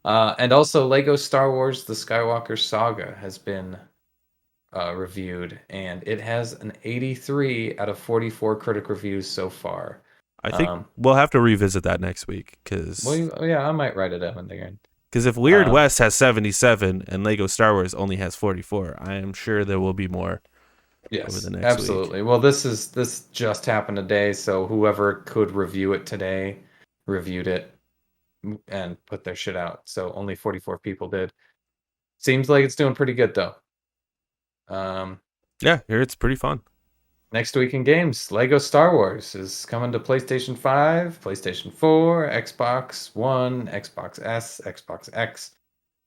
S1: 80s. And also Lego Star Wars The Skywalker Saga has been reviewed, and it has an 83 out of 44 critic reviews so far.
S2: I think we'll have to revisit that next week
S1: Well,
S2: because
S1: yeah, I might write it down again.
S2: if Weird
S1: Uh,
S2: West has 77 and Lego Star Wars only has 44, I am sure there will be more over the
S1: yes,
S2: next week.
S1: absolutely. Well, this just happened today, so whoever could review it today reviewed it and put their shit out. So only 44 people did. Seems like it's doing pretty good though. Um,
S2: Yeah, here it's pretty fun.
S1: Next week in games, Lego Star Wars is coming to PlayStation 5, PlayStation 4, Xbox One, Xbox S, Xbox X,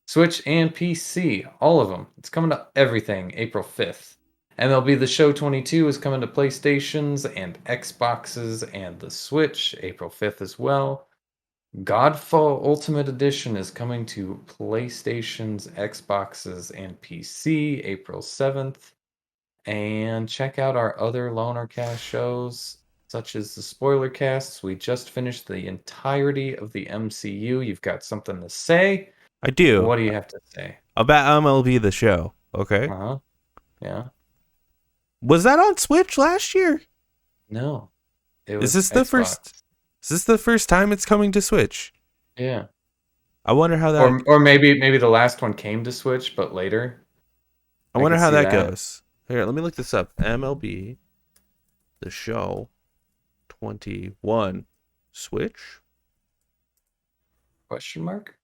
S1: Switch, and PC. All of them. It's coming to everything April 5th. MLB The Show 22 is coming to PlayStations and Xboxes and the Switch April 5th as well. Godfall Ultimate Edition is coming to PlayStations, Xboxes, and PC April 7th. And check out our other Loner Cast shows, such as the Spoiler Casts. We just finished the entirety of the MCU. You've got something to say?
S2: I do.
S1: What do you have to say?
S2: About MLB The Show, okay?
S1: Uh-huh. Yeah.
S2: Was that on Switch last year?
S1: No. It
S2: Is
S1: was
S2: this the
S1: Xbox.
S2: first? Is this the first time it's coming to Switch?
S1: Yeah.
S2: I wonder how that.
S1: Or maybe the last one came to Switch, but later.
S2: I
S1: I
S2: wonder
S1: could
S2: how
S1: see
S2: that
S1: that.
S2: goes. Here, let me look this up. MLB, The Show, 21, Switch.
S1: Question mark?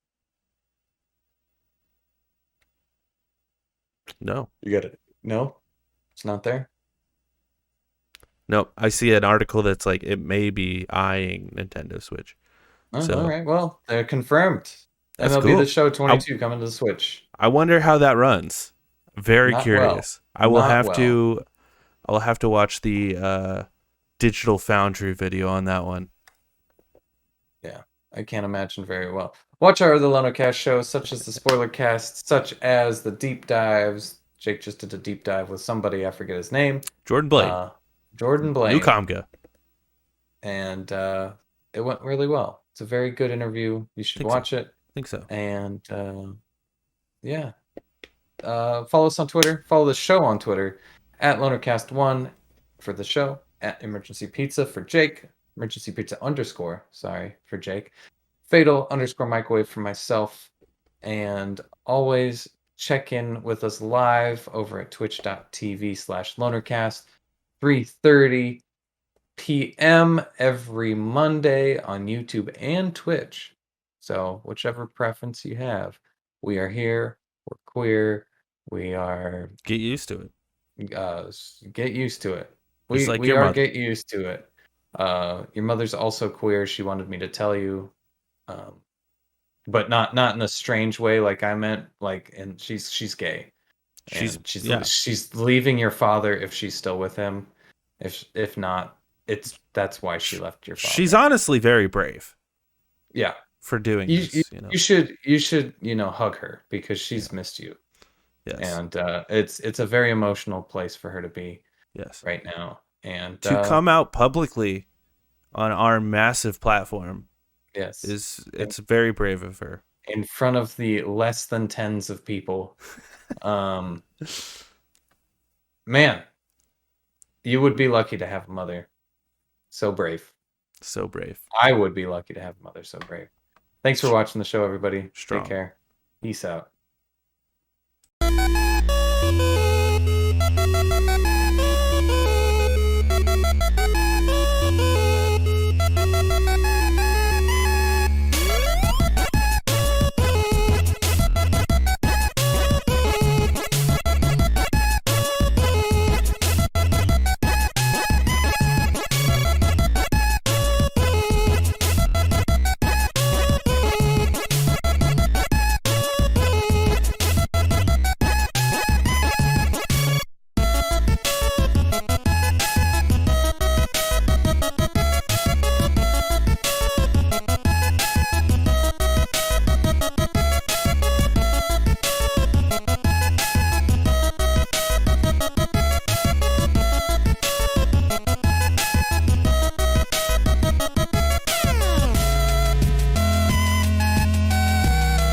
S2: No,
S1: You got it. No? It's not there?
S2: Nope. I see an article that's like it may be eyeing Nintendo Switch.
S1: Oh, all
S2: So
S1: right. Well, they're confirmed.
S2: that's
S1: MLB The
S2: cool.
S1: Show
S2: I
S1: 22 coming to the Switch.
S2: I wonder how that runs. Very
S1: Not well.
S2: curious.
S1: Not well.
S2: I'll have to watch the Digital Foundry video on that one.
S1: Yeah, I can't imagine very well. Watch our other LonoCast shows, such as the spoiler cast, such as the deep dives. Jake just did a deep dive with somebody, I forget his name.
S2: Jordan Blaine.
S1: Jordan
S2: New
S1: Blaine.
S2: Comga.
S1: And it went really well. It's a very good interview. You should watch it.
S2: I think so.
S1: And yeah. Follow us on Twitter. Follow the show on Twitter at LonerCast1 for the show, at Emergency Pizza for Jake, Emergency Pizza _ sorry, for Jake, Fatal _ Microwave for myself, and always check in with us live over at twitch.tv/LonerCast, 3:30 p.m. every Monday on YouTube and Twitch. So whichever preference you have, we are here. We're queer. We are
S2: Get used to it.
S1: get used to it.
S2: Just like your
S1: are
S2: mother.
S1: get used to it. Your mother's also queer. She wanted me to tell you, but not in a strange way. Like I meant, like, and she's gay. She's leaving your father if she's still with him. If not, that's why she left your father.
S2: She's honestly very brave.
S1: Yeah.
S2: For doing this,
S1: you should hug her because she's missed you.
S2: Yes.
S1: And it's a very emotional place for her to be.
S2: Yes.
S1: Right now. And
S2: to come out publicly on our massive platform.
S1: Yes.
S2: It's very brave of her.
S1: In front of the less than tens of people. Man, you would be lucky to have a mother so brave.
S2: So brave.
S1: I would be lucky to have a mother so brave. Thanks for watching the show, everybody.
S2: Strong.
S1: Take care. Peace out.